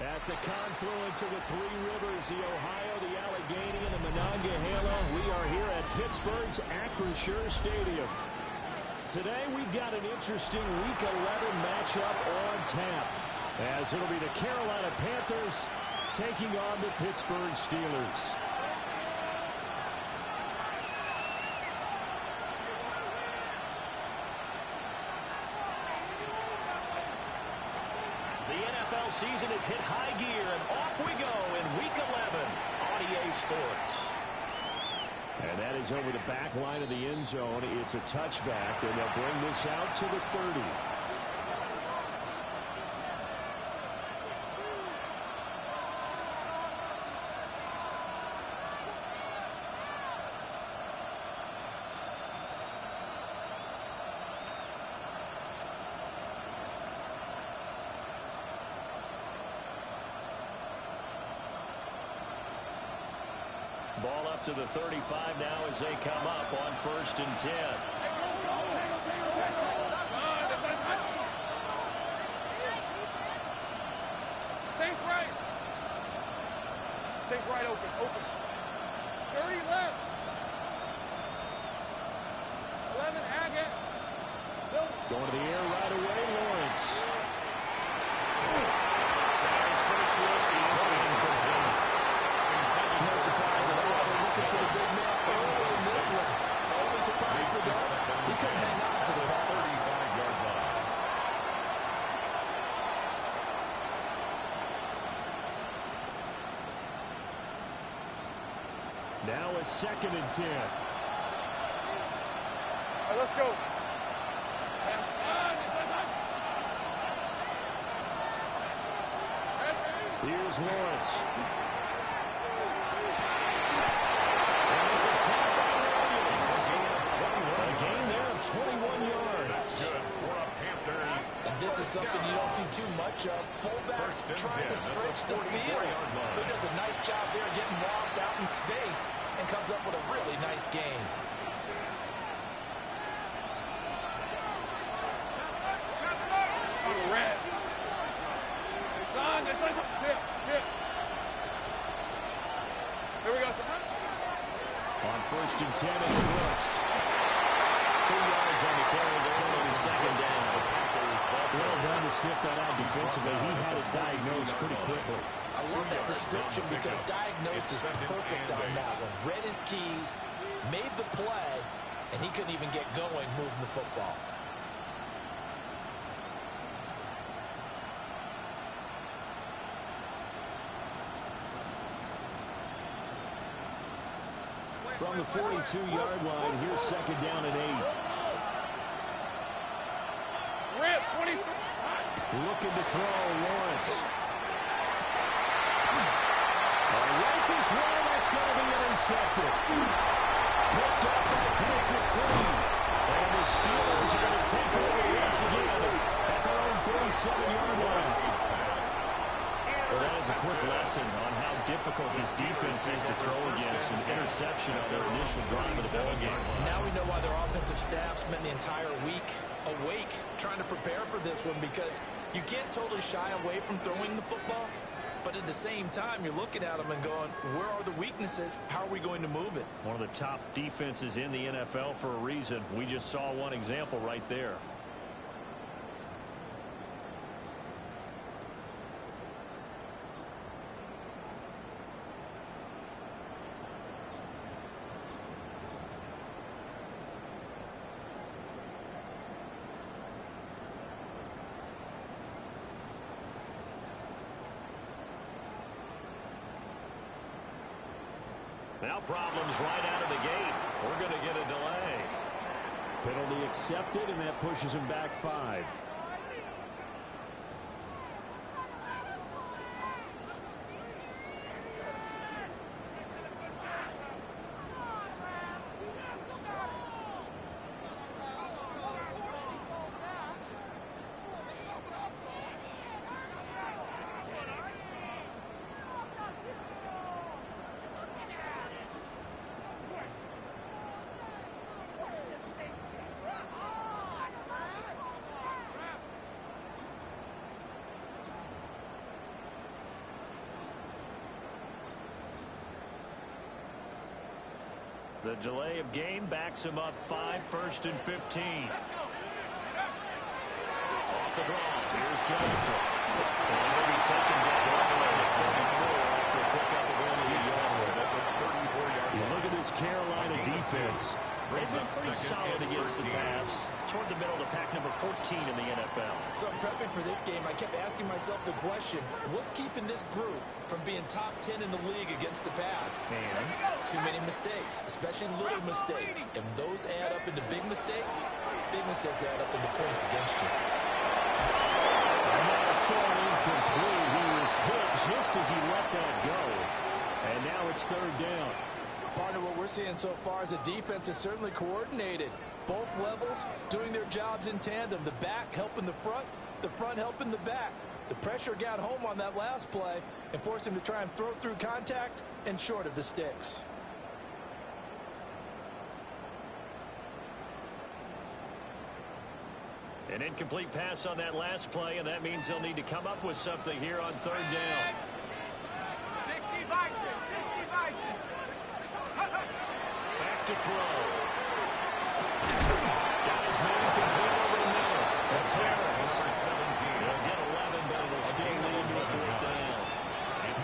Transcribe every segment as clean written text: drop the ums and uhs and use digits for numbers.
At the confluence of the three rivers, the Ohio, the Allegheny, and the Monongahela, we are here at Pittsburgh's Acrisure Stadium. Today, we've got an interesting Week 11 matchup on tap, as it'll be the Carolina Panthers taking on the Pittsburgh Steelers. The NFL season has hit high gear, and off we go in Week 11 on EA Sports. And that is over the back line of the end zone. It's a touchback, and they'll bring this out to the 30. Ball up to the 35 now as they come up on 1st and 10. Take right open. 30 left. 11 Haggett. Going to the air right away, Lawrence. His first look is incomplete. No surprise at all. They're looking for the big man. Oh, and this one. Only surprise for them. He couldn't hang on to the pass. 35-yard line. Now a 2nd and 10. All right, let's go. Here's Lawrence. A gain there of 21 yards. Good for the Panthers. And this is something you don't see too much of. Fullbacks trying to stretch the field. He does a nice job there getting lost out in space and comes up with a really nice gain. Red. Son, this one's tip. Here we go, son. On 1st and 10, it's Brooks. 2 yards on the carry there on the 2nd down. Well done to sniff that out defensively. He had it diagnosed pretty quickly. I love that description because diagnosed is perfect on that one. Read his keys, made the play, and he couldn't even get going moving the football. From the 42-yard line, here's 2nd down and 8. Rip, 20. Looking to throw, Lawrence. Rifles one, that's going to be intercepted. Picked up by Patrick Queen. And the Steelers are going to take over once again at their own 37-yard line. Well, that is a quick lesson on how difficult this defense is to throw against. An interception on their initial drive of the ball game. Now we know why their offensive staff spent the entire week awake trying to prepare for this one, because you can't totally shy away from throwing the football, but at the same time you're looking at them and going, where are the weaknesses? How are we going to move it? One of the top defenses in the NFL for a reason. We just saw one example right there. Now problems right out of the gate. We're going to get a delay. Penalty accepted, and that pushes him back 5. The delay of game backs him up 5, 1st and 15. Off the draw. Here's Johnson. And he'll be taken back all the way to 34 after a pickup of only a yard. You look at this Carolina defense. They've been pretty solid against the pass. Toward the middle to pack number 14 in the NFL. So prepping for this game, I kept asking myself the question, what's keeping this group from being top 10 in the league against the pass? And too many mistakes, especially little mistakes. And those add up into big mistakes. Big mistakes add up into points against you. Another throw incomplete. He was hit just as he let that go. And now it's 3rd down. Part of what we're seeing so far is the defense is certainly coordinated. Both levels doing their jobs in tandem. The back helping the front helping the back. The pressure got home on that last play and forced him to try and throw through contact and short of the sticks. An incomplete pass on that last play, and that means they'll need to come up with something here on 3rd down. 60 Bison, 60 Bison. Back to throw. Got his man complete over the middle. That's Harris. They'll get 11, but it'll still lead to a 4th down.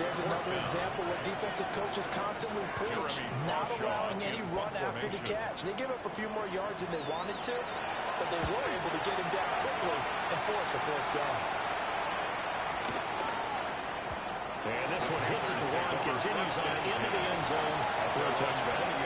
There's another example what defensive coaches constantly preach, not allowing any run after the catch. They give up a few more yards than they wanted to, but they were able to get him down quickly and force a 4th down. And this one hits at the 1, continues on into the end zone for a touchback.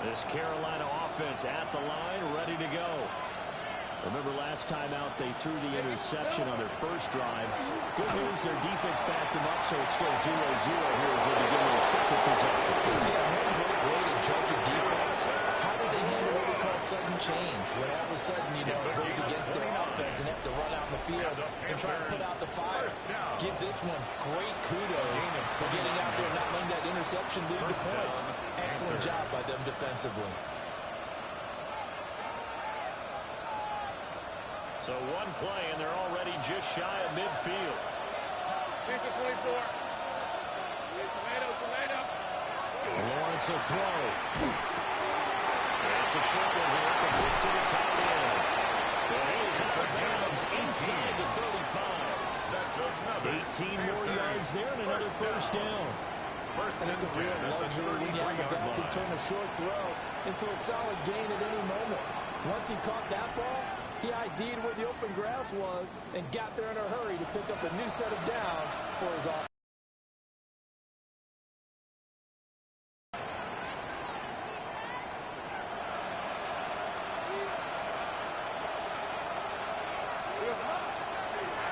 This Carolina offense at the line, ready to go. Remember last time out they threw the interception on their first drive. Good news, their defense backed them up, so it's still 0-0 here as they begin their 2nd possession. Yeah, one great way to judge a defense. How do they handle what we call sudden change? When all of a sudden, you know, it goes against their offense and have to run out in the field and try to put out the fire. Give this one great kudos for getting out there and not letting that interception lead to points. Excellent job by them defensively. So one play, and they're already just shy of midfield. Piece of 24. Tomato. Lawrence will throw. It's a short one here, complete to the tight end. Well, he is out of bounds inside the 35. 18 more yards there and another 1st down. And it's a real luxury when you have a guy who can turn a short throw into a solid gain at any moment. Once he caught that ball, he ID'd where the open grass was and got there in a hurry to pick up a new set of downs for his offense.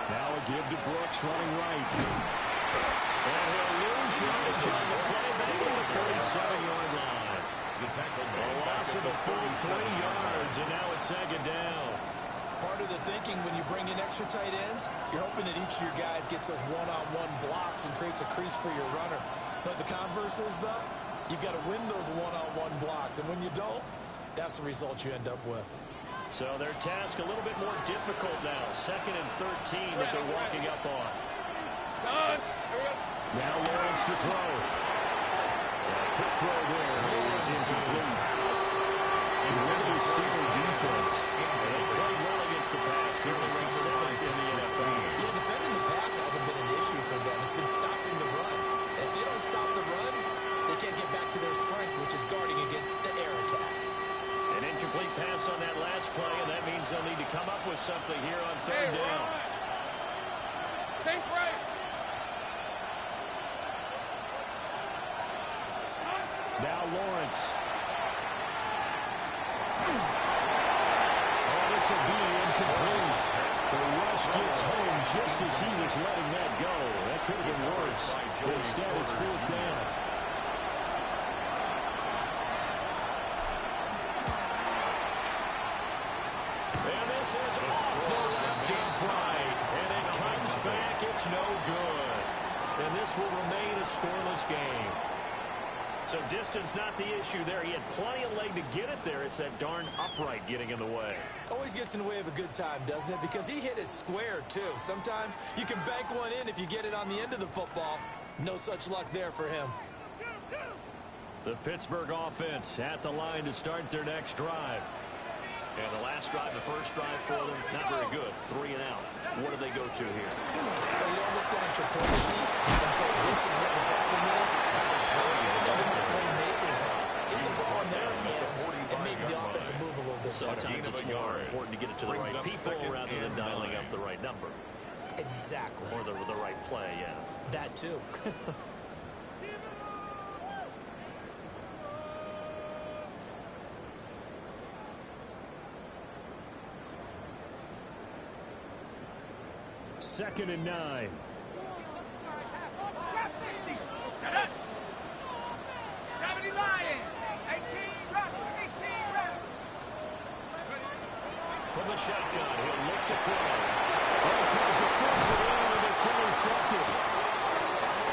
Now a give to Brooks running right. And he'll lose yardage on the play back at the 47-yard line. A loss of a full 3 yards, and now it's 2nd down. Part of the thinking when you bring in extra tight ends, you're hoping that each of your guys gets those one-on-one blocks and creates a crease for your runner. But the converse is, though, you've got to win those one-on-one blocks. And when you don't, that's the result you end up with. So their task a little bit more difficult now. 2nd and 13 that they're walking up on. Now Lawrence to throw. A quick throw there is incomplete. And look at this Steeler defense. They played well against the pass. Currently ranked 7th in the NFL. Yeah, defending the pass hasn't been an issue for them. It's been stopping the run. And if they don't stop the run, they can't get back to their strength, which is guarding against the air attack. An incomplete pass on that last play, and that means they'll need to come up with something here on 3rd down. Think right. Now Lawrence. Oh, this will be incomplete. The rush gets home just as he was letting that go. That could have been worse. But instead, it's 4th down. And this This is off the left in flight, and it comes back. It's no good. And this will remain a scoreless game. So distance not the issue there. He had plenty of leg to get it there. It's that darn upright getting in the way. Always gets in the way of a good time, doesn't it? Because he hit it square, too. Sometimes you can bank one in if you get it on the end of the football. No such luck there for him. The Pittsburgh offense at the line to start their next drive. And the last drive, the first drive for them, not very good. 3 and out. What do they go to here? Well, you don't look down at your play sheet and say, this is what the problem is. Playmakers get the ball in their hands and maybe the offensive move a little bit better. Sometimes it's more important to get it to the right people rather than dialing up the right number. Exactly. Or the right play, yeah. That, too. Second and 9. Trap 60. Set up. 70 Lion. 18 rep. 18 rep. From the shotgun, he'll look to throw. He tries to force it in, and it's intercepted.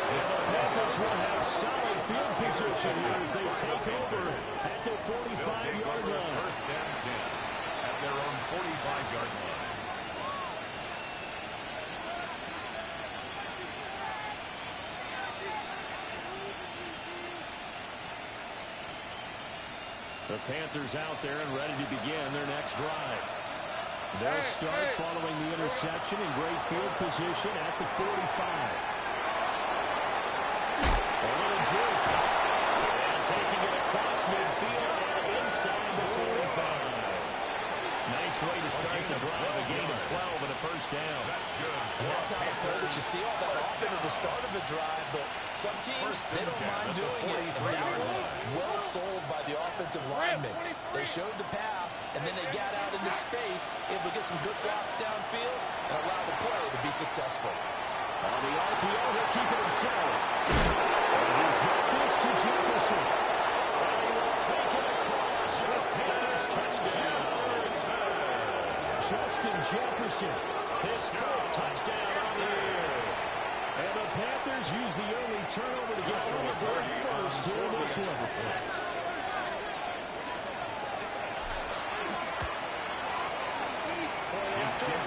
And the Panthers will have solid field position here as they take over at their 45-yard line. First and 10 at their own 45-yard line. The Panthers out there and ready to begin their next drive. They'll start following the interception in great field position at the 45. A little juke. And taking it across midfield and inside the 45. Nice way to start the drive. A gain of 12 and a first down. That's good. That's not a play that you see all that often at the start of the drive, but some teams, they don't mind doing it. And that one, well sold by the offensive lineman. They showed the pass, and then they got out into space, able to get some good blocks downfield, and allow the play to be successful. On the RPO, he'll keep it himself. And he's got this to Jefferson. And he will take it across for Panthers touchdown. Justin Jefferson, his fourth touchdown on the year. And the Panthers use the early turnover to get on the board first here in this one.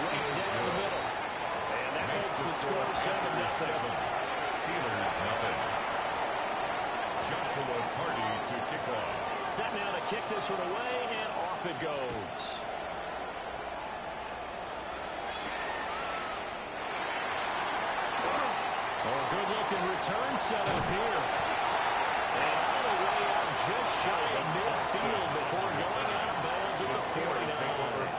Right down the middle. And that makes the score 7-0. Steelers nothing. Joshua Party to kick off. Set now to kick this one away, and off it goes. Good-looking return set up here. And all the way out just shy of midfield before going out of bounds at the 49.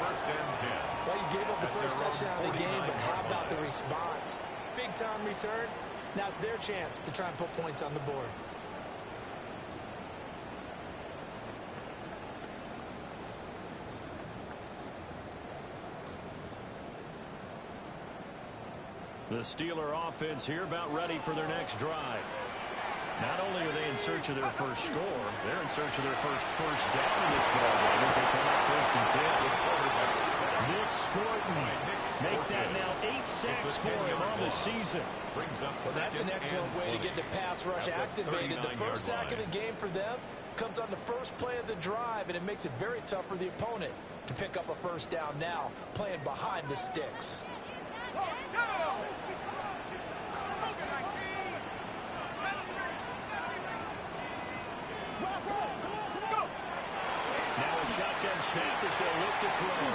First and 10. Well, you gave up the first touchdown of the game, but how about the response? Big-time return. Now it's their chance to try and put points on the board. The Steeler offense here about ready for their next drive. Not only are they in search of their first score, they're in search of their first down in this ballgame as they come up first and 10. Nick Scorton make that now 8 sacks for him on the season. Well, that's an excellent way to get the pass rush activated. The first sack of the game for them comes on the first play of the drive, and it makes it very tough for the opponent to pick up a first down now, playing behind the sticks. Now a shotgun snap as they look to throw.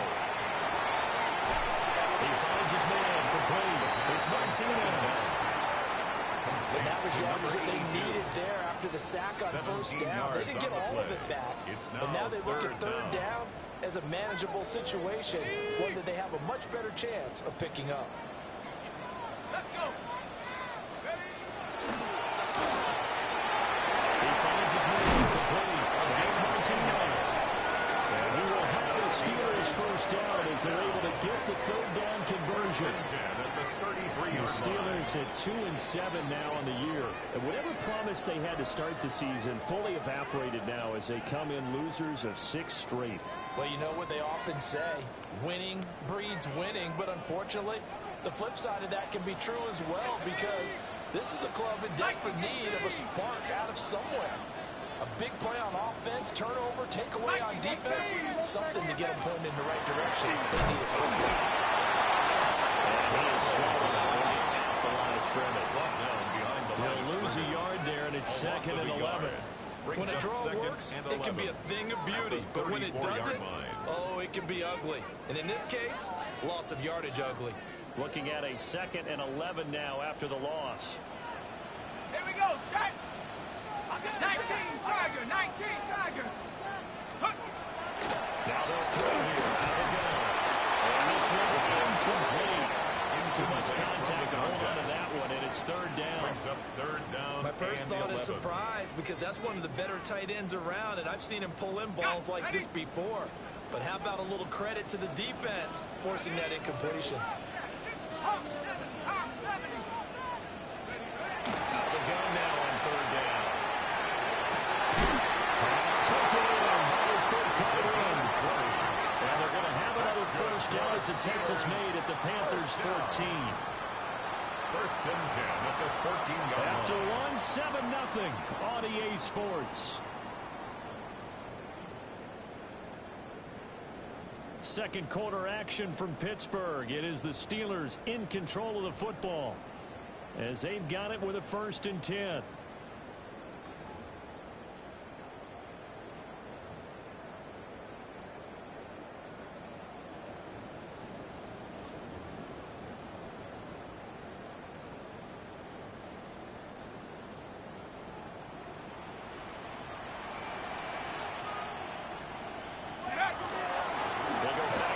He finds his man complete. It's Martinez. And that was yardage that they needed there after the sack on first down. They didn't get all of it back. But now they look at third down as a manageable situation, one that they have a much better chance of picking up. Let's go. He finds his man complete. That's Martinez. And he will have the Steelers first down as they're able to get the third down conversion. At the 33-yard The Steelers It's at 2-7 now on the year. And whatever promise they had to start the season fully evaporated now as they come in losers of 6 straight. Well, you know what they often say, winning breeds winning, but unfortunately, the flip side of that can be true as well, because this is a club in desperate need of a spark out of somewhere. A big play on offense, turnover, takeaway on defense, something to get them pointed in the right direction. They need it quickly. And he is swallowed at the line of scrimmage. He'll lose a yard there, and it's 2nd and 11. When a draw works, it can be a thing of beauty, but when it doesn't, oh, it can be ugly. And in this case, loss of yardage ugly. Looking at a 2nd and 11 now after the loss. Here we go, set. 19 Tiger, 19 Tiger. Now they'll throw here. Now they go. And this one incomplete. Too much contact to hold on to that one, and it's 3rd down. Brings up 3rd down. My first thought is surprise, because that's one of the better tight ends around, and I've seen him pull in balls like this before. But how about a little credit to the defense forcing that incompletion? Out of the gun now on 3rd down. It's taken in. It's been taken in. And they're going to have another 1st down as the tackle's made at the Panthers' 14. 1st and 10 at the 14-yard line. After one, 7-0 on EA Sports. Second quarter action from Pittsburgh. It is the Steelers in control of the football as they've got it with a 1st and 10.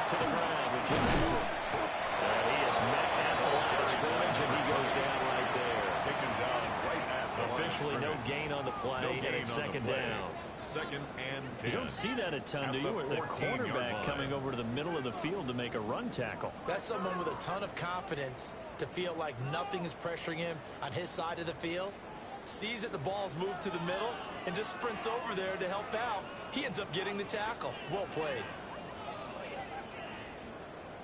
To the ground with Johnson. He is met at the line of scrimmage, and he goes down right there. Taken down right at the Officially no gain on the play, and it's 2nd down. 2nd and 10. You don't see that a ton, do you? With the cornerback coming over to the middle of the field to make a run tackle. That's someone with a ton of confidence to feel like nothing is pressuring him on his side of the field. Sees that the ball's moved to the middle and just sprints over there to help out. He ends up getting the tackle. Well played.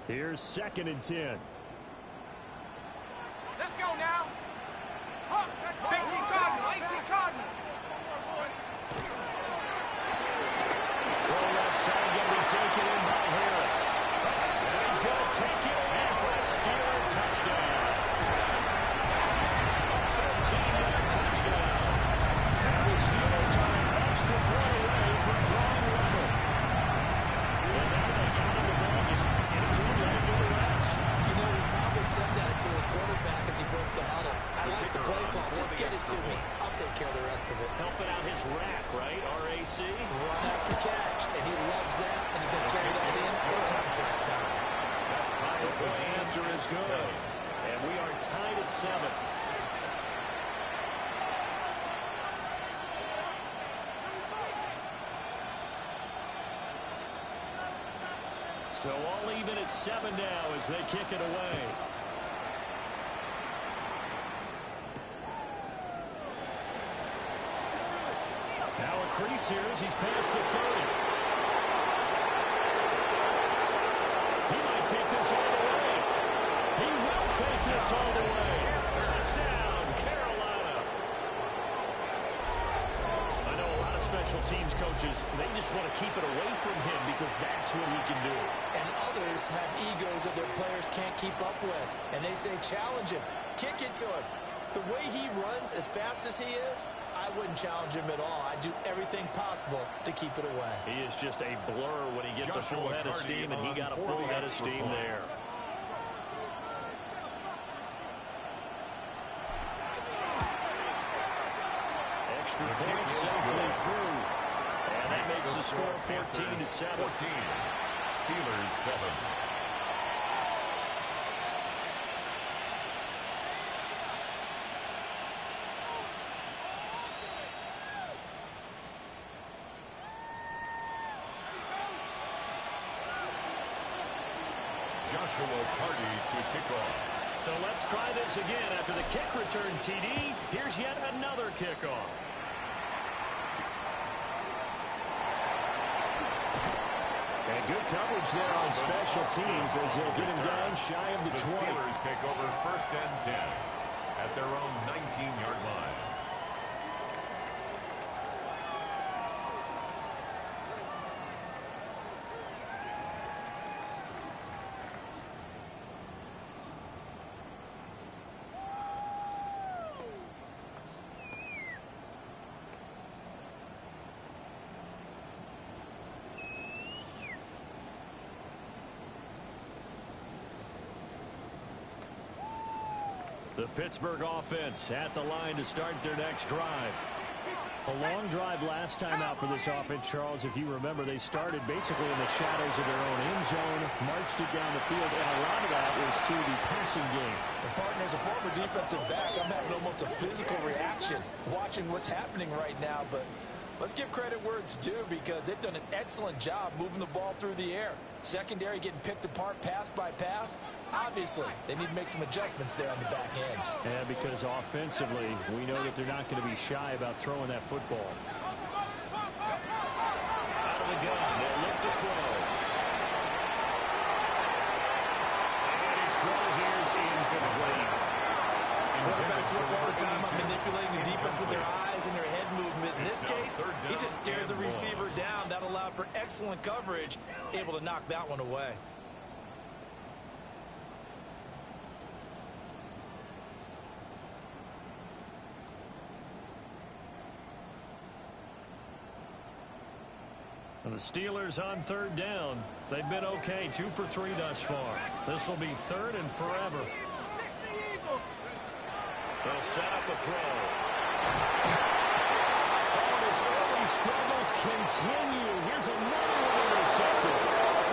Here's 2nd and 10. Let's go now. 18 Cardinal, 18 Cardinal. Throw left side going to be taken in by Harris. And he's going to take it in for a Steeler touchdown. A 13-yard touchdown. And the Steelers are an extra point away from drawing level. And now they got the ball just into him, let him do the rest. You know, he probably said that to his quarterback as he broke the huddle. I like the play call. Just get it to me. I'll take care of the rest of it. Helping out his rack, right? RAC. Run after catch, and he loves that, and he's going to carry that in contract time. The answer is good. And we are tied at 7. So all even at 7 now as they kick it away. Now a crease here as he's past the 30. He might take this all the way. He will take this all the way. Touchdown, Carolina. I know a lot of special teams coaches, they just want to keep it away from him because that's what he can do. And others have egos that their players can't keep up with. And they say, challenge him. Kick it to him. The way he runs as fast as he is, I wouldn't challenge him at all. I'd do everything possible to keep it away. He is just a blur when he gets Joshua a full head of steam, and he got a full head of steam there. Extra point safely through. And that makes the score 14-7. 14. Steelers 7. Joshua Party to kick off. So let's try this again. After the kick return TD, here's yet another kickoff. And good coverage there on special teams as they'll get him down shy of the 20. The Steelers take over 1st and 10 at their own 19-yard line. The Pittsburgh offense at the line to start their next drive. A long drive last time out for this offense, Charles. If you remember, they started basically in the shadows of their own end zone, marched it down the field, and a lot of that was through the passing game. And partner, as a former defensive back, I'm having almost a physical reaction watching what's happening right now. But let's give credit where it's due because they've done an excellent job moving the ball through the air. Secondary getting picked apart pass by pass. Obviously, they need to make some adjustments there on the back end. And because offensively, we know that they're not going to be shy about throwing that football. Out of the gun, they'll look to throw. And his throw here is incomplete. Quarterbacks work all the time on manipulating the defense with their eyes and their head movement. In this case, he just stared the receiver down. That allowed for excellent coverage, able to knock that one away. And the Steelers on 3rd down. They've been okay, 2 for 3 thus far. This will be 3rd and forever. They'll set up a throw. And his early struggles continue. Here's another one intercepted.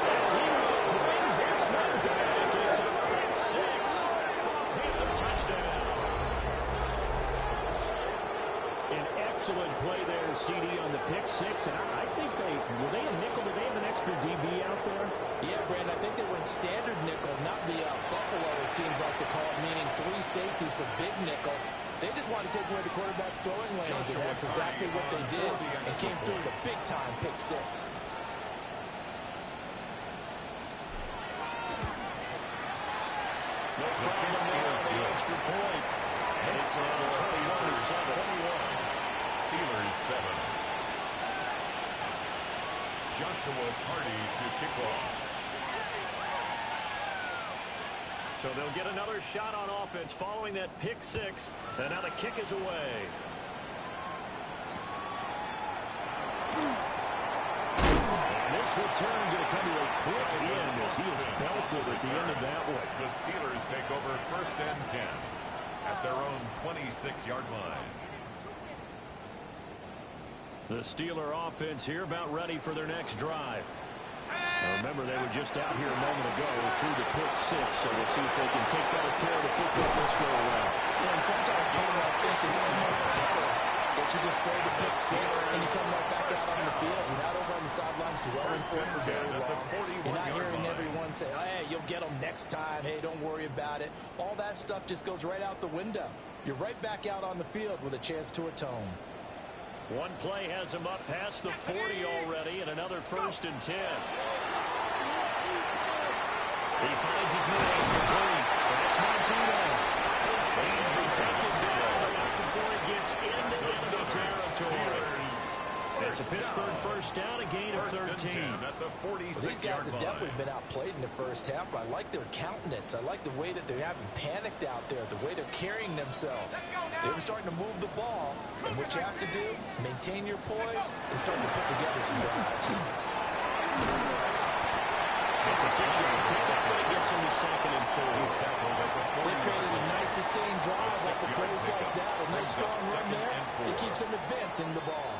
And he will bring this one back. It's a pick 6 for a Panther touchdown. An excellent play there, CD, on the pick 6. And I think were they a nickel? Did they have an extra DB out there? Yeah, Brandon, I think they were in standard nickel, not the Buffalo, as teams like to call it, meaning 3 safeties with big nickel. They just wanted to take away the quarterback's throwing lanes, and that's exactly what they did, and came through with a big-time pick 6. No problem there on the extra point. And it's 21-7. Steelers 7. Joshua Party to kick off. So they'll get another shot on offense following that pick 6. And now the kick is away. And this return going to come to a quick end as he is belted at the end of that one. The Steelers take over 1st and 10 at their own 26-yard line. The Steeler offense here about ready for their next drive. Now remember, they were just out here a moment ago through the pick 6, so we'll see if they can take better care of the football this go around. Yeah, and sometimes people I think it's almost better that you just throw the pick 6 and you come right back out on the field. You're not over on the sidelines dwelling for it for very long. You're not hearing everyone say, oh, hey, you'll get them next time. Hey, don't worry about it. All that stuff just goes right out the window. You're right back out on the field with a chance to atone. One play has him up past the 40 already, and another 1st and 10. He finds his man complete. That's Martinez. And he takes it down before he gets into enemy territory. It's a Pittsburgh 1st down, a gain of 13. At the 46-yard These guys have line. definitely been outplayed in the first half, but I like their countenance. I like the way that they haven't panicked out there, the way they're carrying themselves. They were starting to move the ball, and what you have to do, maintain your poise and start to put together some drives. It's a 6-yard pickup, but it gets him to 2nd and 4. They created a nice sustained drive, like the plays like that. A nice strong run there. It keeps them advancing the ball.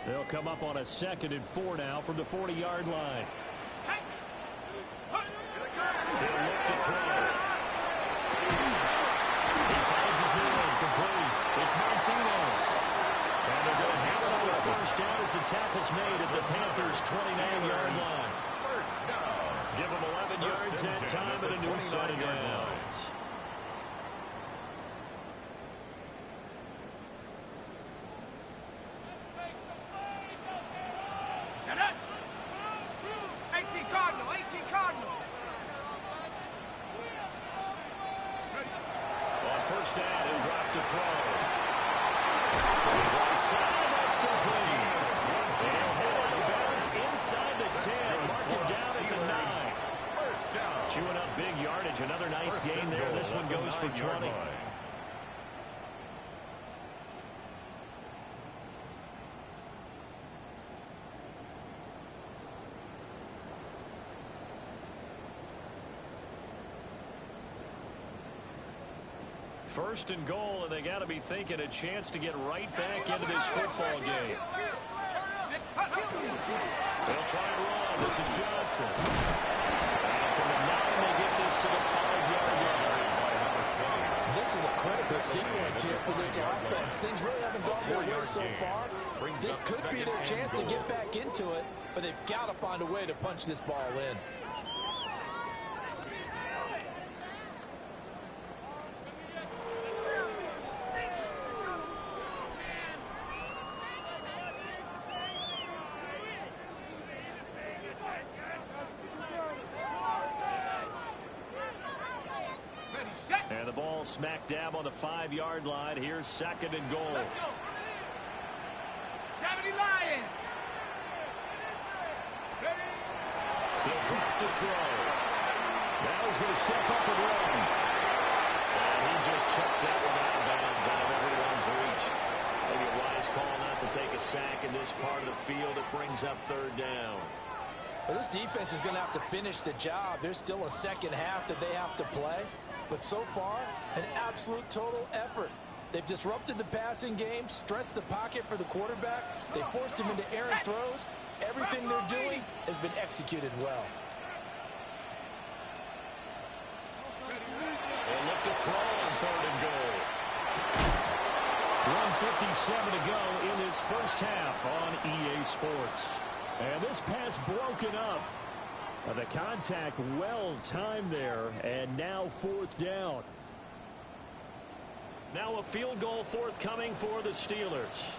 They'll come up on a 2nd and 4 now from the 40-yard line. They'll look to throw. He finds his man complete. It's Martinez. And they're going to have it on the 1st down as the tackle's made at the Panthers' 29-yard line. First down. Give them 11 yards that time and a new set of downs. Shut up. 18 Cardinal, 18 Cardinal. On first down, he'll drop to throw. Right side, that's complete. They'll head out of bounds inside the 10, mark it down at the 9. First down. Chewing up big yardage, another nice gain there. This one goes for 20. First and goal, and they got to be thinking a chance to get right back into this football game. They'll try and run. This is Johnson. And from the 9, they get this to the 5-yard line. This is a critical sequence here for this offense. Things really haven't gone their way so far. This could be their chance to get back into it, but they've got to find a way to punch this ball in. And the ball smack dab on the 5-yard line. Here's second and goal. Let's go. 70 Lions. He'll drop to throw. Now he's going to step up and run. And he just chucked that one out of bounds out of everyone's reach. Maybe a wise call not to take a sack in this part of the field. It brings up third down. Well, this defense is going to have to finish the job. There's still a second half that they have to play. But so far, an absolute total effort. They've disrupted the passing game, stressed the pocket for the quarterback. They forced him into errant throws. Everything they're doing has been executed well. They'll look to throw on third and goal. 1:57 to go in this first half on EA Sports. And this pass broken up. The contact well timed there, and now fourth down. Now a field goal forthcoming for the Steelers.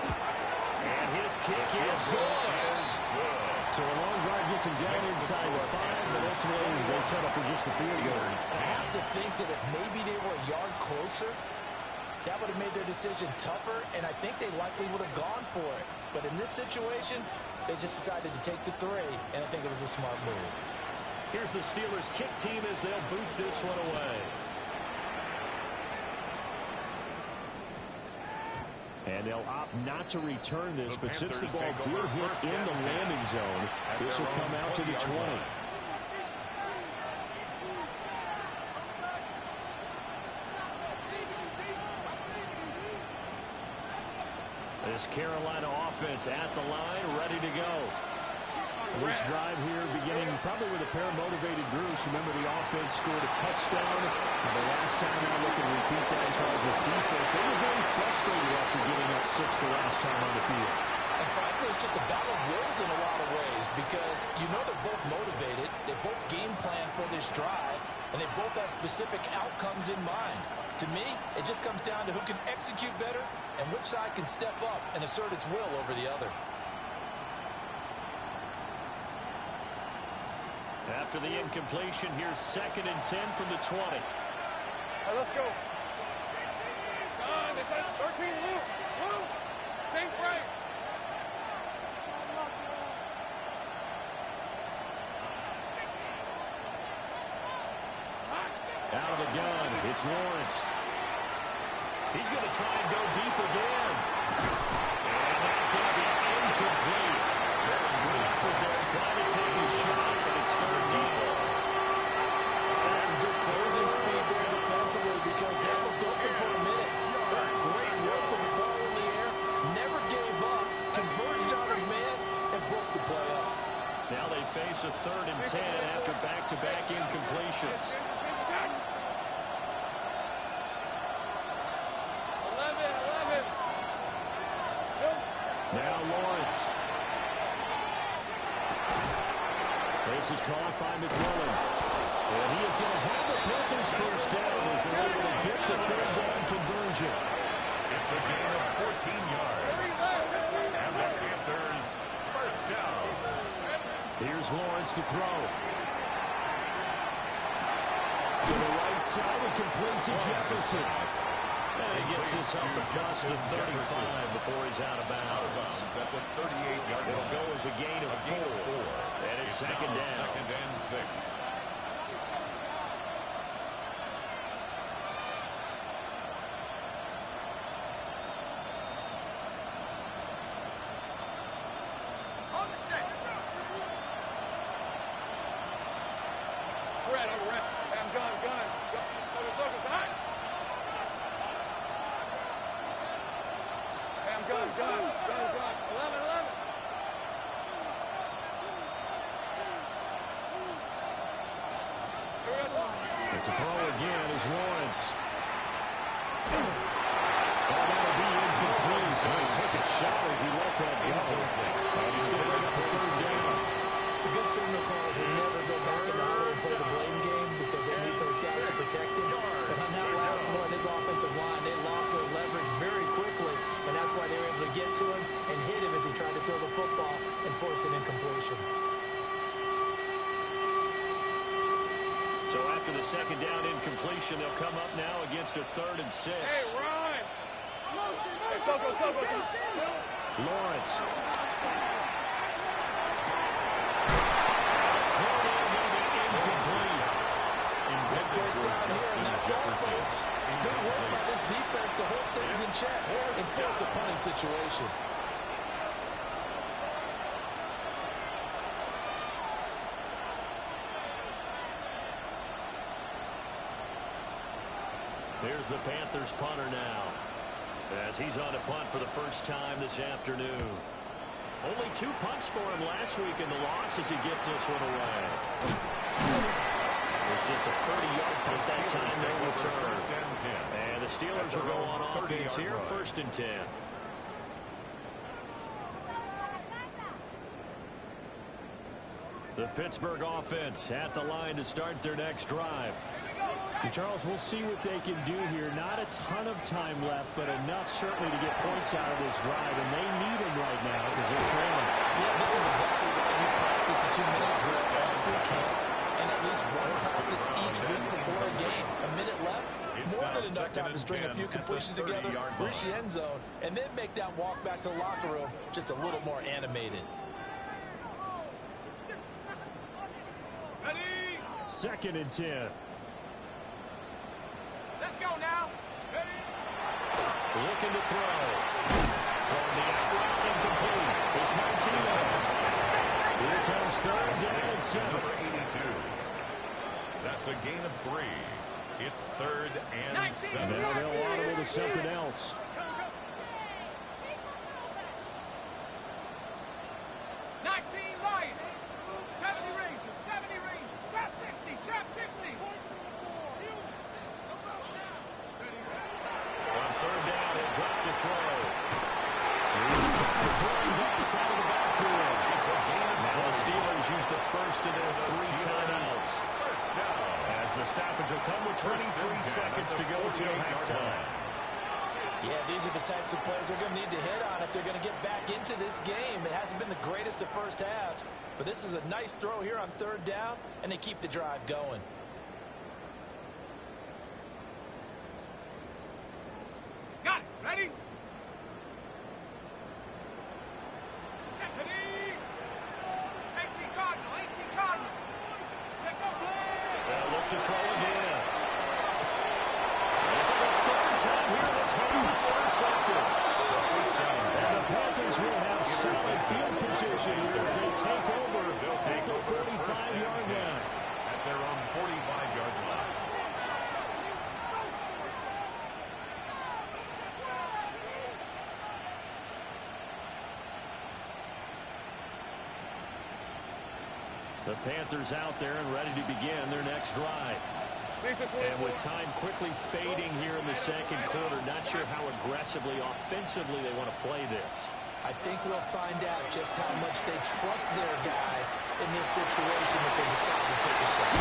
And his kick is good. So a long drive gets him down inside the 5, but ultimately they settle for just the field goal. I have to think that if maybe they were a yard closer, that would have made their decision tougher, and I think they likely would have gone for it. But in this situation, they just decided to take the 3, and I think it was a smart move. Here's the Steelers kick team as they'll boot this one away. And they'll opt not to return this, but since the ball did hit in the landing zone, this will come out to the 20. This Carolina offense at the line, ready to go. This drive here beginning probably with a pair of motivated groups. Remember, the offense scored a touchdown. And the last time I look and repeat that, Charles' defense, they were very frustrated after giving up 6 the last time on the field. And frankly, it's just a battle of wills in a lot of ways because you know they're both motivated, they both game plan for this drive, and they both have specific outcomes in mind. To me, it just comes down to who can execute better and which side can step up and assert its will over the other. After the incompletion, here's second and 10 from the 20. All right, let's go. 13, Luke. Same frame. Out of the gun, it's Lawrence. He's going to try and go deep again. And that's going to be incomplete. Good effort there, trying to take a shot, but it's third down. That's some good closing speed there defensively because they looked open for a minute. That's great work with the ball in the air. Never gave up, converged on his man, and broke the play up. Now they face a third and 10 after back-to-back incompletions. Now This is caught by McMillan. And he is going to have the Panthers first down as they're able to get the third down conversion. It's a gain of 14 yards. And the Panthers first down. Here's Lawrence to throw. To the right side and complete to Jefferson. And he gets this up across the 35 before he's out of bounds. At the 38-yard line. It'll go as a gain of 4. And it's second down. Second and 6. On the set. Red, over red. I'm gun. Focus, hot. I'm gun. 11. And to throw again is Lawrence. Oh, that'll be incomplete. He took a shot as he let that go. And he's going to bring up a third down. The good signal calls will never go back in the huddle and play the blame game because they need those guys to protect him. But on that last one, his offensive line, they lost their leverage very quickly, and that's why they were able to get to him and hit him as he tried to throw the football and force an incompletion. So after the second down incompletion, they'll come up now against a 3rd and 6. Hey, Ryan. Hey, go. Lawrence. First down here, and that's all, folks. Good work by this defense to hold things in check and force a punting situation. There's the Panthers punter now, as he's on a punt for the first time this afternoon. Only 2 punts for him last week in the loss as he gets this one away. It's just a 30-yard punt that time, no return. And the Steelers will go on offense here, 1st and 10. The Pittsburgh offense at the line to start their next drive. And Charles, we'll see what they can do here. Not a ton of time left, but enough certainly to get points out of this drive, and they need them right now because they're trailing. Yeah, this is exactly why you practice a 2-minute drill all through camp, and at least one practice each week before a game. A minute left, more than enough time to string a few completions together, reach the end zone, and then make that walk back to the locker room just a little more animated. Ready? 2nd and 10. Let's go now. Ready? Looking to throw. Throwing the out route incomplete. It's Martinez. Here comes 3rd down and 7. Number 82. That's a gain of 3. It's 3rd and 7. Now they'll audible to something else. First of their 3 timeouts. As the stoppage will come with 23 seconds to go till halftime. Yeah, these are the types of plays they're going to need to hit on if they're going to get back into this game. It hasn't been the greatest of first halves, but this is a nice throw here on 3rd down, and they keep the drive going. Got it. Ready? Look to throw again. And for the 3rd time here, this one is intercepted. And the Panthers will have solid field position here as they take over at the 45-yard line. At their own 45-yard line. The Panthers out there and ready to begin their next drive. And with time quickly fading here in the 2nd quarter, not sure how aggressively, offensively they want to play this. I think we'll find out just how much they trust their guys in this situation if they decide to take a shot.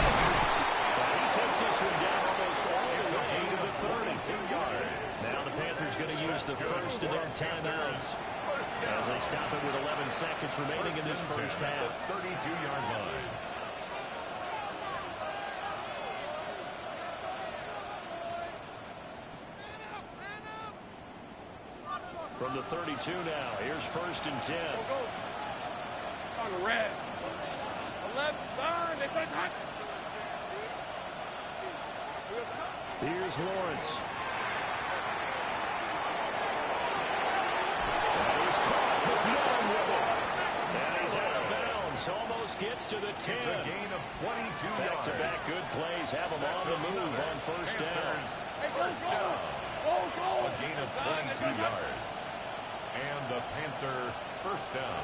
He takes this one down almost all the way to the 32 yards. Now the Panthers going to use the first of their timeouts as they stop it with 11 seconds remaining in this first half. 32-yard line. From the 32 now, here's 1st and 10. On the red. Left side. Here's Lawrence. He's caught with Nolan with it. And he's out of bounds. Almost gets to the 10. It's a gain of 22 yards. Back-to-back good plays have them on the move on first down. First down. A gain of 22 yards. And the Panther first down.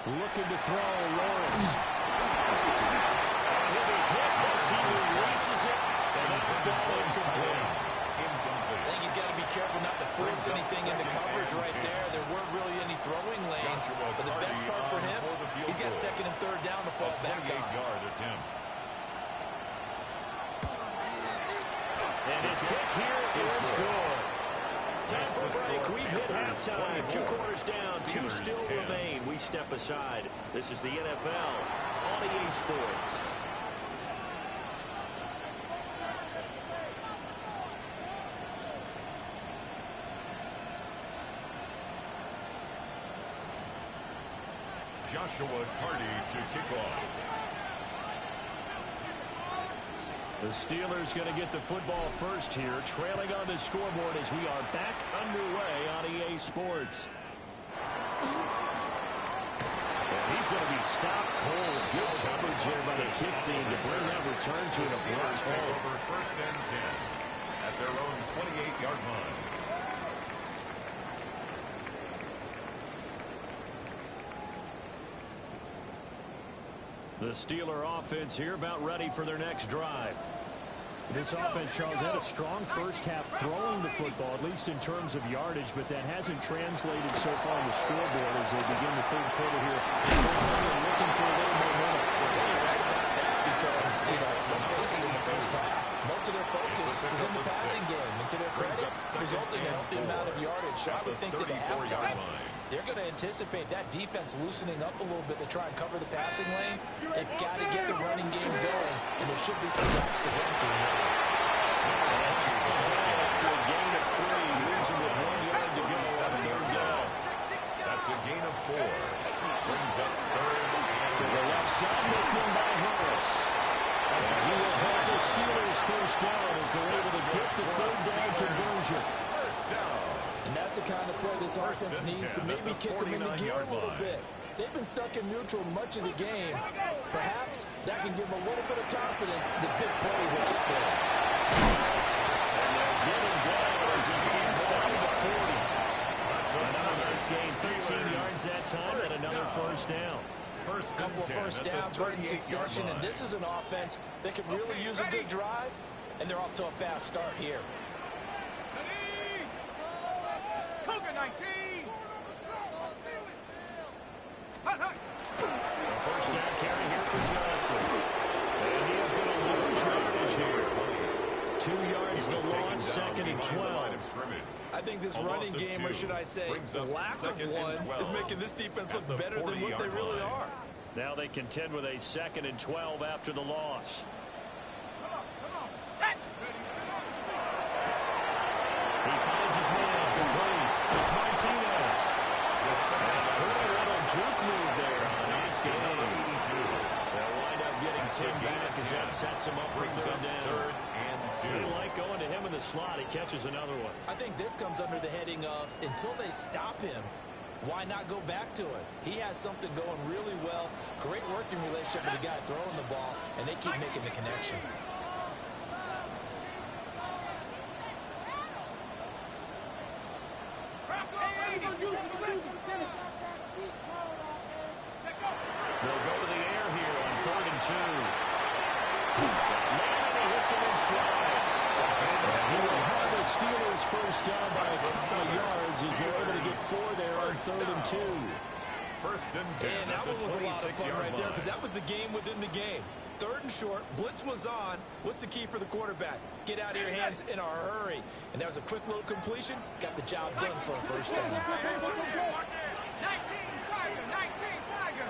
Looking to throw, Lawrence. He'll be hit as he releases it. And that's a ball incomplete. I think he's got to be careful not to force anything into coverage right there. There weren't really any throwing lanes. But the best part for him, he's got 2nd and 3rd down to fall back on. 28-yard attempt. And his kick here is good. Time for a break. We've hit halftime. 2 quarters down. 2 still remain. We step aside. This is the NFL on EA Sports. Joshua Carty to kick off. The Steelers going to get the football first here, trailing on the scoreboard as we are back underway on EA Sports. And he's going to be stopped cold. Good coverage here by the kick team to bring that return to an abrupt halt. Over 1st and 10 at their own 28-yard line. The Steeler offense here about ready for their next drive. This offense, Charles, had a strong first half throwing the football, at least in terms of yardage, but that hasn't translated so far on the scoreboard as they begin the 3rd quarter here. Looking for a little momentum. Because, let's face it, in the first half, most of their focus was in the passing game. And to their credit, resulting in a healthy amount of yardage. So I would think that at halftime, they're going to anticipate that defense loosening up a little bit to try and cover the passing lanes. They've got to get the running game going, and there should be some gaps to run through. That's down after a gain of 3, losing with 1 yard to go on 3rd down. That's a gain of 4. Brings up 3rd and to the left side, looked in by Harris. And he will have the Steelers first down as they're able to get the 3rd down conversion. First down. And that's the kind of play this offense needs to maybe kick them into gear a little bit. They've been stuck in neutral much of the game. Perhaps that can give them a little bit of confidence that big plays are up there. And they'll get him down as he's inside the 40. Another nice gain, 13 yards that time, and another first down. A couple of first downs right in succession, and this is an offense that can really use a good drive, and they're off to a fast start here. Cougar 19. A first down carry here for Johnson. And he is going to lose yardage here. 2 yards the loss, 2nd and 12. I think this running game, or should I say lack of one, is making this defense look better than what they really are. Now they contend with a 2nd and 12 after the loss. Come on, set. He finds his man, complete. It's Martinez. And pretty little juke move there on his game. They'll wind up getting Tim back as that sets him up for 3rd down. They like going to him in the slot. He catches another one. I think this comes under the heading of, until they stop him, why not go back to it? He has something going really well. Great working relationship with the guy throwing the ball, and they keep making the connection. They'll go to the air here on 3rd and 2. Man, he hits him in stride. And he will have his the Steelers first down by a couple of yards as they're able to get 4 there on 3rd and 2. First and 10. And that one was a lot of fun right there because that was the game within the game. 3rd and short, blitz was on. What's the key for the quarterback? Get out of your hands in a hurry. And that was a quick little completion. Got the job done for a first down. 19 Tiger, 19 Tiger.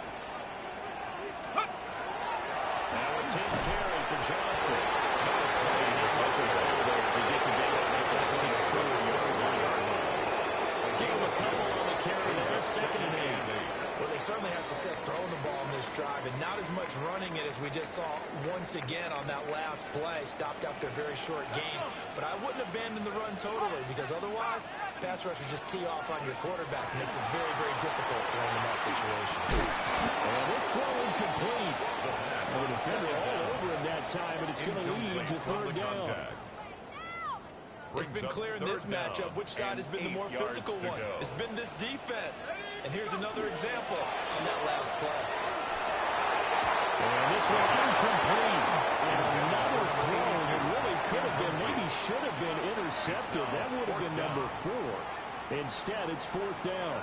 Now it's his carry for Johnson. As he gets it down at the 24-yard line. Give him a couple on the carry. That's a 2nd and 8. Well, they certainly had success throwing the ball on this drive, and not as much running it as we just saw once again on that last play. Stopped after a very short gain. But I wouldn't abandon the run totally because otherwise, pass rushers just tee off on your quarterback. It makes it very, very difficult for him in that situation. And this throw incomplete. For the defender all over him that time, and it's going to lead to 3rd down. It's been clear in this matchup which side has been the more physical one. It's been this defense. And here's another example on that last play. And this one incomplete. And another throw that really could have been, maybe should have been intercepted. That would have been number 4. Instead, it's 4th down.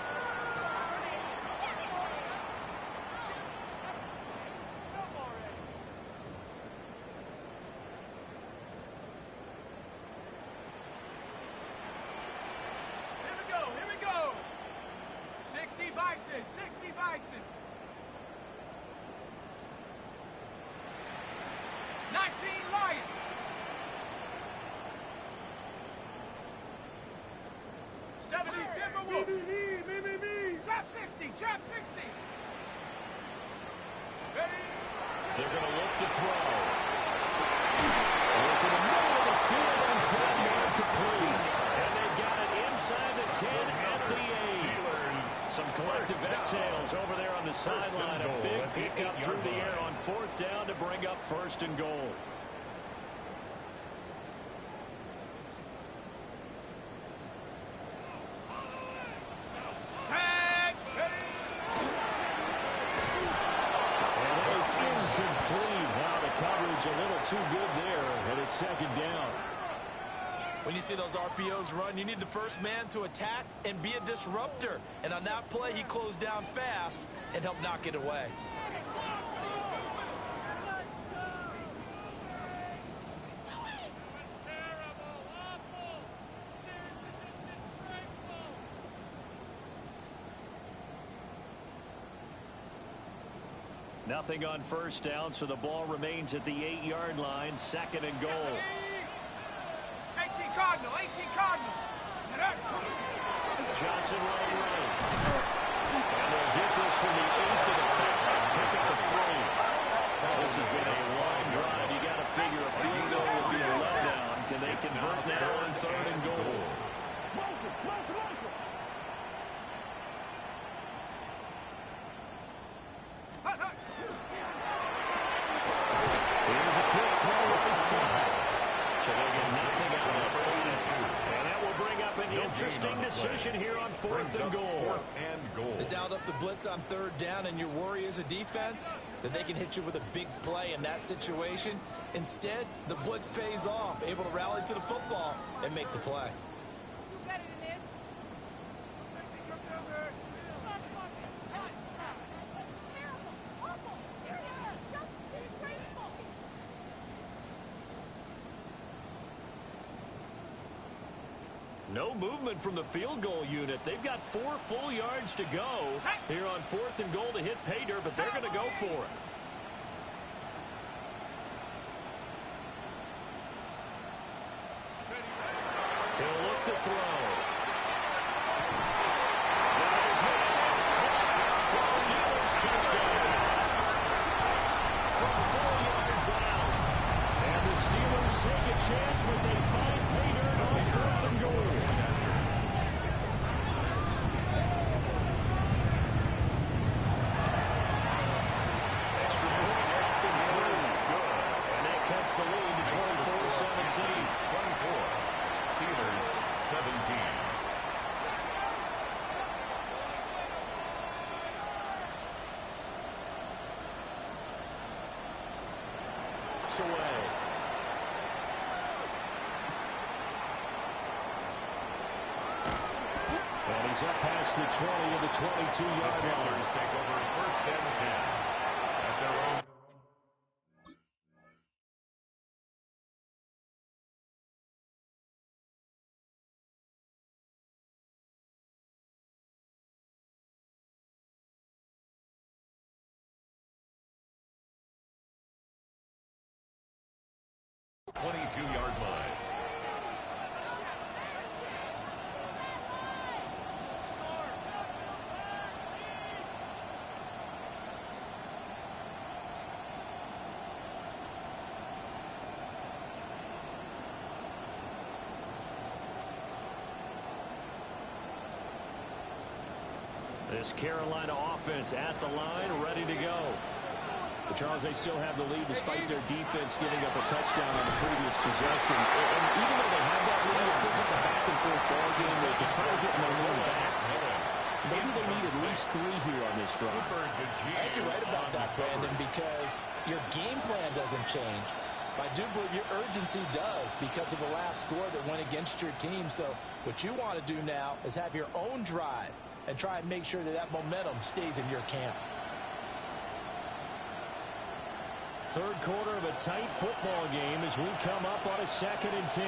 Trap 60, trap 60. Ready? They're going to look to throw. Look in the middle of the field. He's got one complete. And they got it inside the 10 at the 8. Some collective exhales over there on the sideline. A big pickup through the air on 4th down to bring up 1st and goal. A little too good there, and it's 2nd down. When you see those RPOs run, you need the first man to attack and be a disruptor. And on that play, he closed down fast and helped knock it away. Nothing on 1st down, so the ball remains at the 8-yard line. 2nd and goal. 18 Cardinal, 18 Cardinal. Johnson right. And they'll get this from the 8 to the 5. Pick up the 3. This has been a long drive. You got to figure a field goal will be a letdown. Can they convert now on 3rd and goal? Interesting decision here on 4th and goal. They dialed up the blitz on 3rd down, and your worry as a defense that they can hit you with a big play in that situation. Instead, the blitz pays off, able to rally to the football and make the play. No movement from the field goal unit. They've got 4 full yards to go here on 4th and goal to hit pay dirt, but they're going to go for it. He'll look to throw. That is it's caught for the Steelers touchdown. From 4 yards out. And the Steelers take a chance, but they find pay dirt on 4th and goal. Extra point up and through. And that cuts the lead to 24-17. 24. Steelers 17. Away. He's up past the 20 of the 22-yard line. Panthers take over first and 10 at their own. .22-yard line. This Carolina offense at the line, ready to go. But Charles, they still have the lead despite their defense giving up a touchdown on the previous possession. And even though they have that lead, it feels like a back-and-forth ball game. They can try to get momentum back. Maybe they need at least 3 here on this drive. I think you're right about that, Brandon, because your game plan doesn't change. I do believe your urgency does because of the last score that went against your team. So what you want to do now is have your own drive and try and make sure that that momentum stays in your camp. Third quarter of a tight football game as we come up on a 2nd and 10.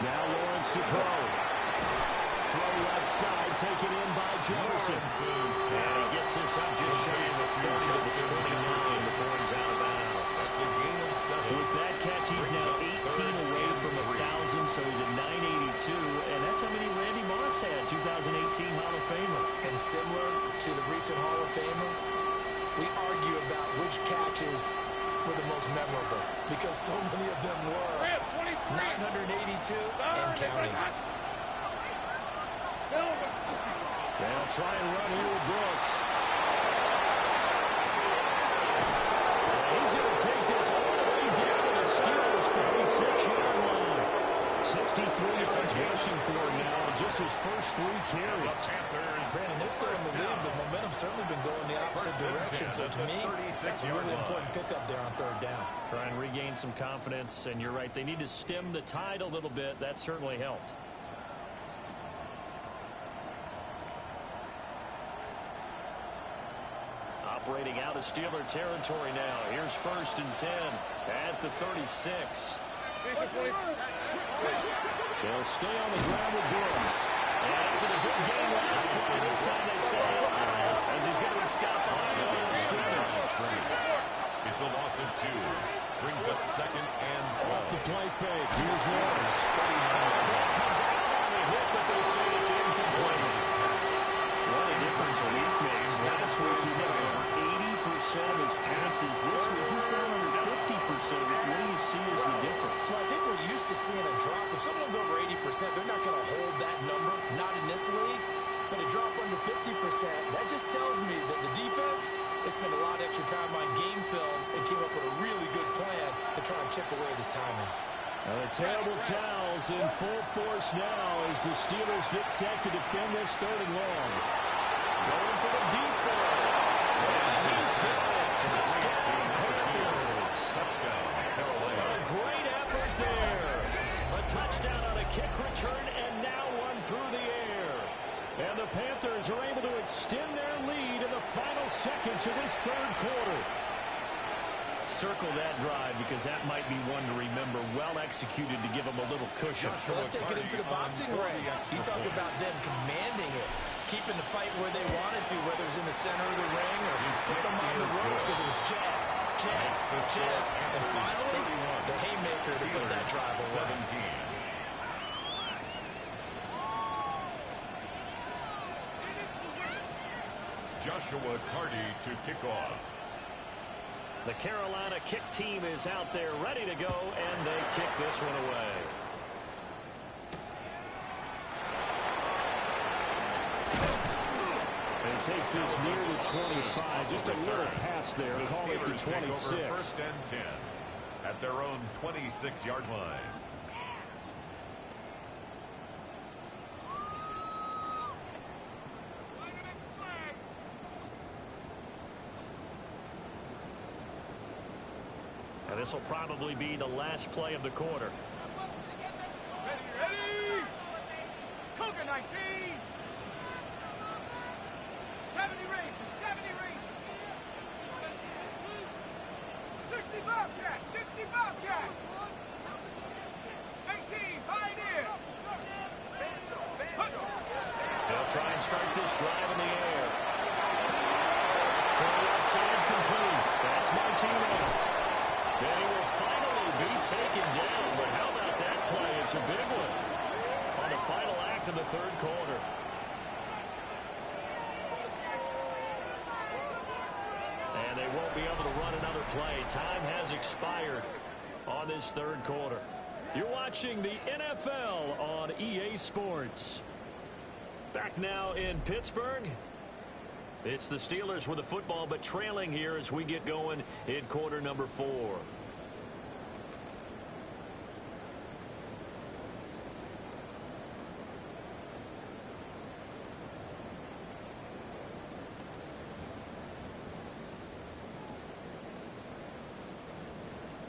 Now Lawrence to throw. Throw left side, taken in by Jefferson. And he gets this up just shy of the 30 to the 29 before he's out of bounds. That's a gain of 7. With that catch, he's now 18 away from 1,000, so he's at 982. And that's how many Randy Moss had, 2018 Hall of Famer. And similar to the recent Hall of Famer, we argue about which catches were the most memorable because so many of them were 982 and counting. They'll try and run here with Brooks. He's going to take this all the way down to the Steelers' 36-yard line. 63 yards rushing for him now, just his first 3 carries. Brandon, they're still in the lead, but momentum's certainly been going the opposite direction. So to me, that's a really important pickup there on 3rd down. Try and regain some confidence, and you're right, they need to stem the tide a little bit. That certainly helped. Operating out of Steeler territory now. Here's 1st and 10 at the 36. They'll stay on the ground with Brooks. And after the good game last play, this time they say, as he's going to be stopped behind the line of scrimmage. It's a loss of 2. Brings up 2nd and 12. Off the play fake. Here's Lawrence. Ball comes out on the hit, but they say it's incomplete. What a difference a week makes. Last week he hit over 80% of his passes. This week he's down under 50%. What do you see as the difference? Well, I think we're used to seeing a drop. If someone's over 80%, they're not going to hold that number, not in this league. But a drop under 50%, that just tells me that the defense has spent a lot of extra time on game films and came up with a really good plan to try and chip away at his timing. Now the terrible towels in full force now as the Steelers get set to defend this 3rd and long. Going for the deep ball. And he's got it. Touchdown, Panthers. Touchdown, Carolina. A great effort there. A touchdown on a kick return and now one through the air. And the Panthers are able to extend their lead in the final seconds of this 3rd quarter. Circle that drive because that might be one to remember. Well executed to give them a little cushion. Well, let's take it into the boxing ring. You talk about them commanding it, keeping the fight where they wanted to, whether it was in the center of the ring or putting them on the ropes because it was jab, jab, jab. And finally, the haymaker to put that drive away. 17. Joshua Carty to kick off. The Carolina kick team is out there ready to go, and they kick this one away. And takes this near the 25. Just a little pass there. Call it the 26. 1st and 10 at their own 26-yard line. And this will probably be the last play of the quarter. Ready! Cook it! Tiger 19. 70 Ranger, 70 Ranger. 60 Bobcat, 60 Bobcat. 18 Pioneer. They'll try and start this drive in the air. Throw outside complete. That's Martinez. Then he will finally be taken down. But how about that play? It's a big one on the final act of the third quarter. And they won't be able to run another play. Time has expired on this third quarter. You're watching the NFL on EA Sports. Back now in Pittsburgh. It's the Steelers with the football, but trailing here as we get going in quarter number 4.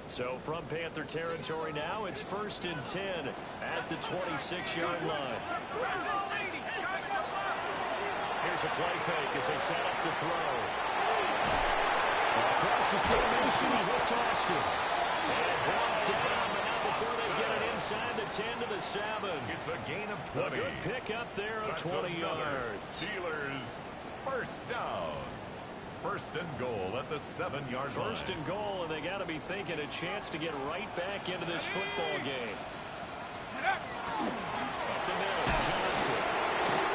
So from Panther territory now, it's 1st and 10 at the 26-yard line. Here's a play fake as they set up to throw. Across the formation, he hits Austin. And brought down, but not before they get it inside the 10 to the 7. It's a gain of 20. A good pick up there of 20 yards. Steelers first down. 1st and goal at the 7-yard line. 1st and goal, and they got to be thinking a chance to get right back into this football game. Up the middle, Johnson.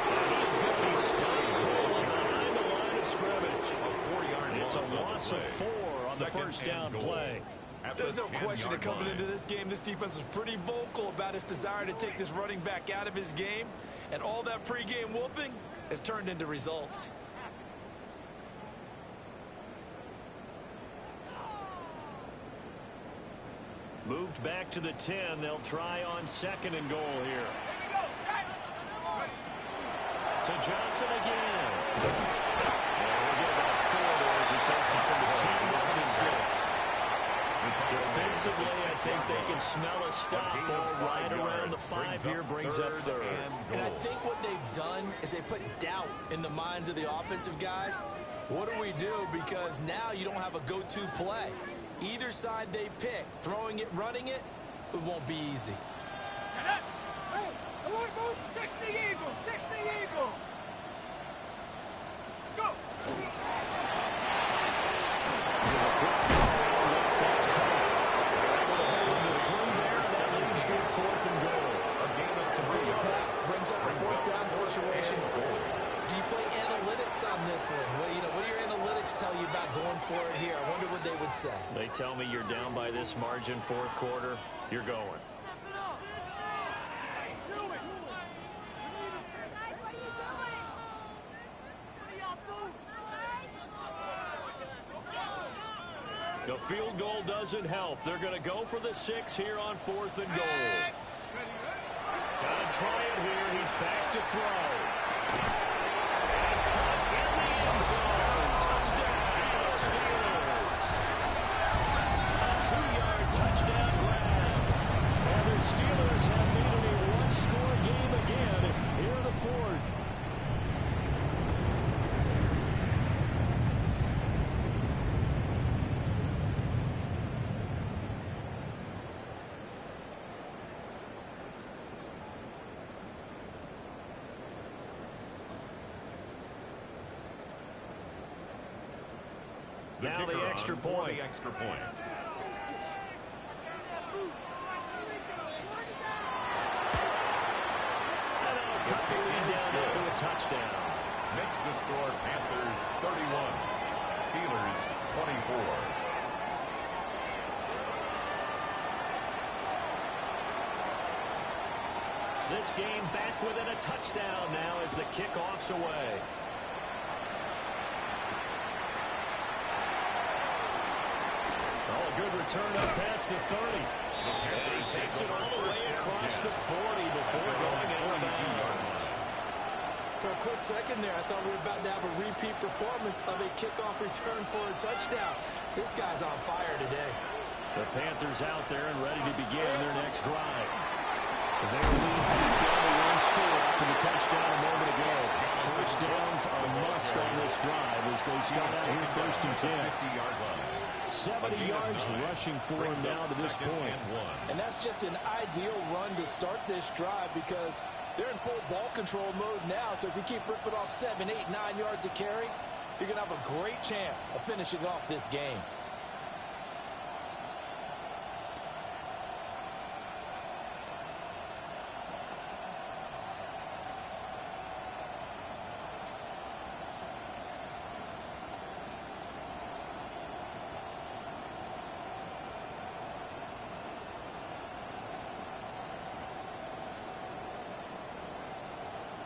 And he's going to be stopped behind the line of scrimmage. A 4-yard It's a loss of 4 on the first down play. There's no question that coming into this game, this defense was pretty vocal about its desire to take this running back out of his game. And all that pregame wolfing has turned into results. Moved back to the 10. They'll try on 2nd and goal here. To Johnson again. And we'll get about 4 there as he takes it from the 10 down to 6. Defensively, I think they can smell a stop ball right around the 5 here, brings up 3rd. And I think what they've done is they put doubt in the minds of the offensive guys. What do we do? Because now you don't have a go-to play. Either side they pick, throwing it, running it, it won't be easy. 60 Eagle, 60 Eagle. Go. Brings up a 4th down situation. Do you play analytics on this one? Well, what do your analytics tell you about going for it here? I wonder what they would say. They tell me you're down by this margin 4th quarter, you're going. The field goal doesn't help. They're going to go for the 6 here on 4th and goal. Got to try it here. He's back to throw. In the end zone. Touchdown, Steelers. A 2-yard touchdown grab. And the Steelers have made it a 1-score game again here in the 4th. Now the extra point. The extra point. And they'll cut the lead down to a touchdown. Makes the score Panthers 31, Steelers 24. This game back within a touchdown now as the kickoff's away. Good return up past the 30. And he takes it all the way across the 40 before going out of bounds. For a quick second there, I thought we were about to have a repeat performance of a kickoff return for a touchdown. This guy's on fire today. The Panthers out there and ready to begin their next drive. Their lead down to one score after the touchdown a moment ago. First downs are a must on this drive as they start out here first and 10. 70 yards rushing for him now to this point. And that's just an ideal run to start this drive because they're in full ball control mode now. So if you keep ripping off 7, 8, 9 yards of carry, you're going to have a great chance of finishing off this game.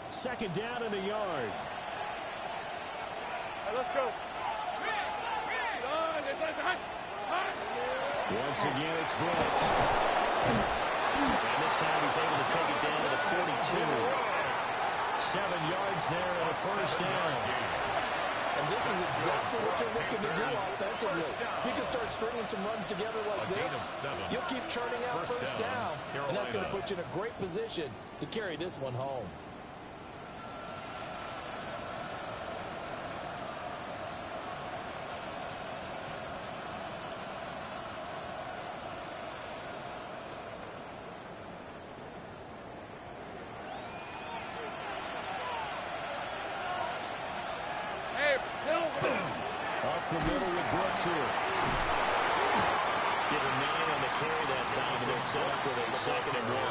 Second down and a yard. Let's go. Once again, it's Brooks. And this time he's able to take it down to the 42. 7 yards there and a first down. And this is exactly what you're looking to do offensively. If you can start stringing some runs together like this, you'll keep churning out first down. And that's going to put you in a great position to carry this one home. Up the middle with Brooks here. Get a man on the carry that time, and they'll set up with a 2nd and 1.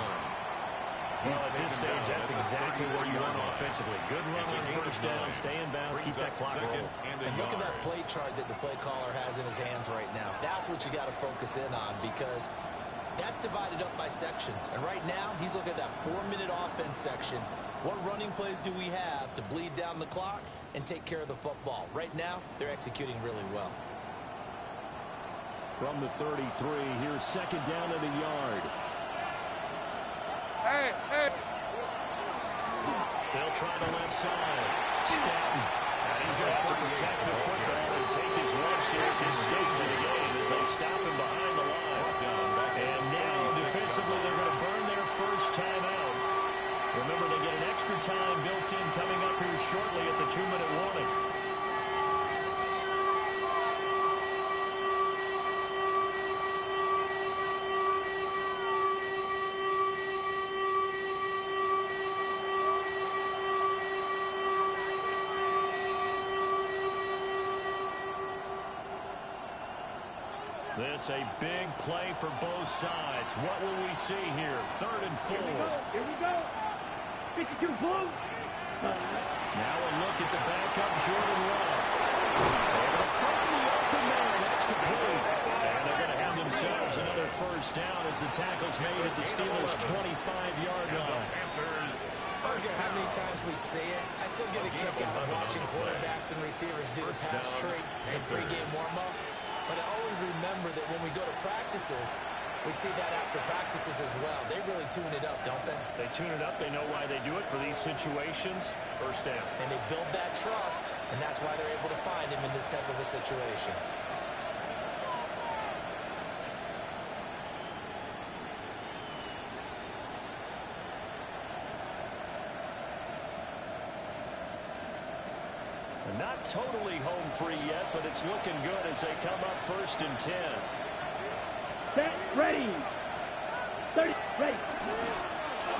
Well, at this stage, that's exactly where you want offensively. Good running, first down, stay in bounds, keep that clock rolling. And look at that play chart that the play caller has in his hands right now. That's what you got to focus in on because that's divided up by sections. And right now, he's looking at that 4-minute offense section. What running plays do we have to bleed down the clock and take care of the football? Right now, they're executing really well. From the 33, here's second down and a yard. Hey. They'll try the left side. Stanton. He's going to have to protect the football and take his lumps here at this stage of the game as they stop him behind the line. And now, defensively, they're going to burn their first time out. Remember, they get an extra time built in coming up here shortly at the 2-minute warning. This a big play for both sides. What will we see here? 3rd and 4. Here we go. 52 blue. Now a look at the backup, Jordan Love. Able to find the open man. That's complete. And they're going to have themselves another first down as the tackle's made at the Steelers' 25-yard line. I don't care how many times we see it. I still get a kick out of watching quarterbacks and receivers do the pass tree in pregame warm-up. But I always remember that when we go to practices, we see that after practices as well. They really tune it up, don't they? They tune it up. They know why they do it for these situations. First down. And they build that trust, and that's why they're able to find him in this type of a situation. Not totally home free yet, but it's looking good as they come up 1st and 10. Set, ready. 30, ready.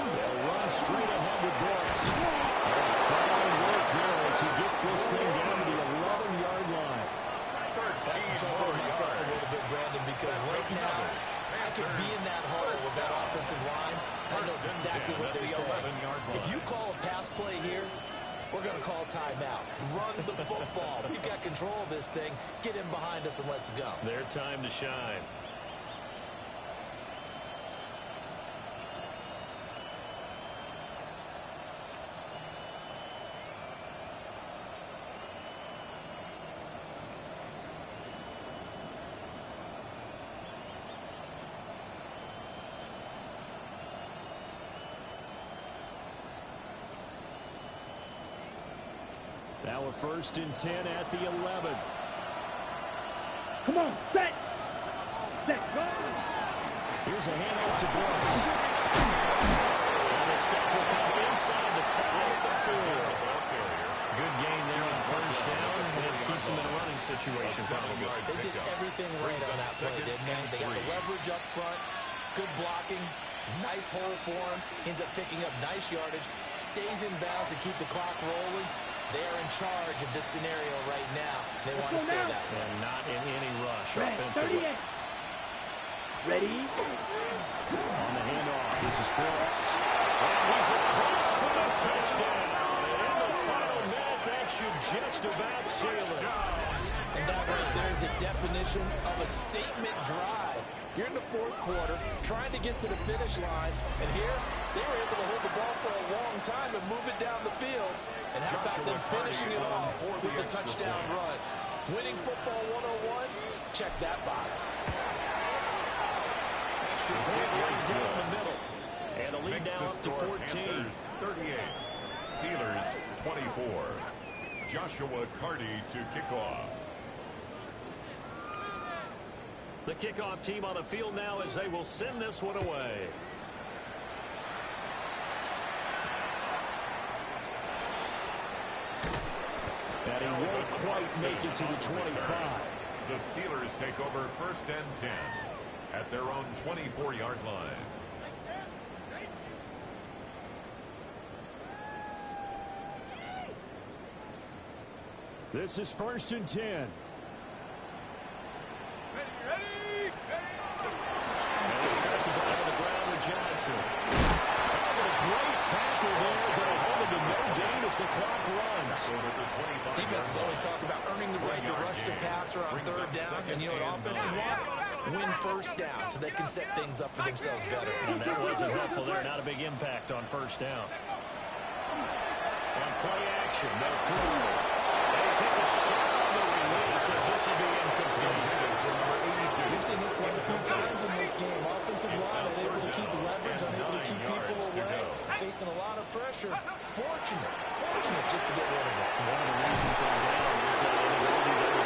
They'll run straight ahead with Brooks. And fine work here as he gets this thing down to the 11-yard line. I have to jump on myself a little bit, Brandon, because right now I could be in that hole with that offensive line. I know exactly what they're saying. If you call a pass play here, we're going to call timeout. Run the football. We've got control of this thing. Get in behind us and let's go. Their time to shine. Now a 1st and 10 at the 11. Come on, set. Set, go. Here's a handoff to Brooks. step will come inside the 5 at the 4. Good gain there on first down, and it keeps them in a running situation probably. They did everything right on that play, didn't they? They got the leverage up front, good blocking, nice hole for him, ends up picking up nice yardage, stays in bounds to keep the clock rolling. They are in charge of this scenario right now. They want to stay that way. And not in any rush offensively. Ready? On the handoff, this is Brooks. And he's across for the touchdown. And in the final minute, that should just about seal it. And that right there is a definition of a statement drive. You're in the fourth quarter, trying to get to the finish line, and here they were able to hold the ball for a long time and move it down the field. And how about them finishing it off with the touchdown run? Winning football 101? Check that box. Extra point right down the middle. And a lead now up to 14. Panthers 38, Steelers 24. Joshua Carty to kick off. The kickoff team on the field now as they will send this one away. And he won't quite make it to the 25. The Steelers take over 1st and 10 at their own 24-yard line. This is 1st and 10. Ready? And they start the ball on the ground with Johnson. A great tackle there, but a hold to no gain as the clock runs. Defenses always talk about earning the right to rush the passer on 3rd down, and you know what offenses want? Win 1st down so they can set things up for themselves better. And that wasn't helpful there. Not a big impact on 1st down. And play action. They'll throw. And he takes a shot on the release as this will be incomplete. We've seen this quite a few times in this game. Offensive line unable to keep leverage, unable to keep people away, facing a lot of pressure. Fortunate just to get rid of it. One of the reasons they're down is that inability to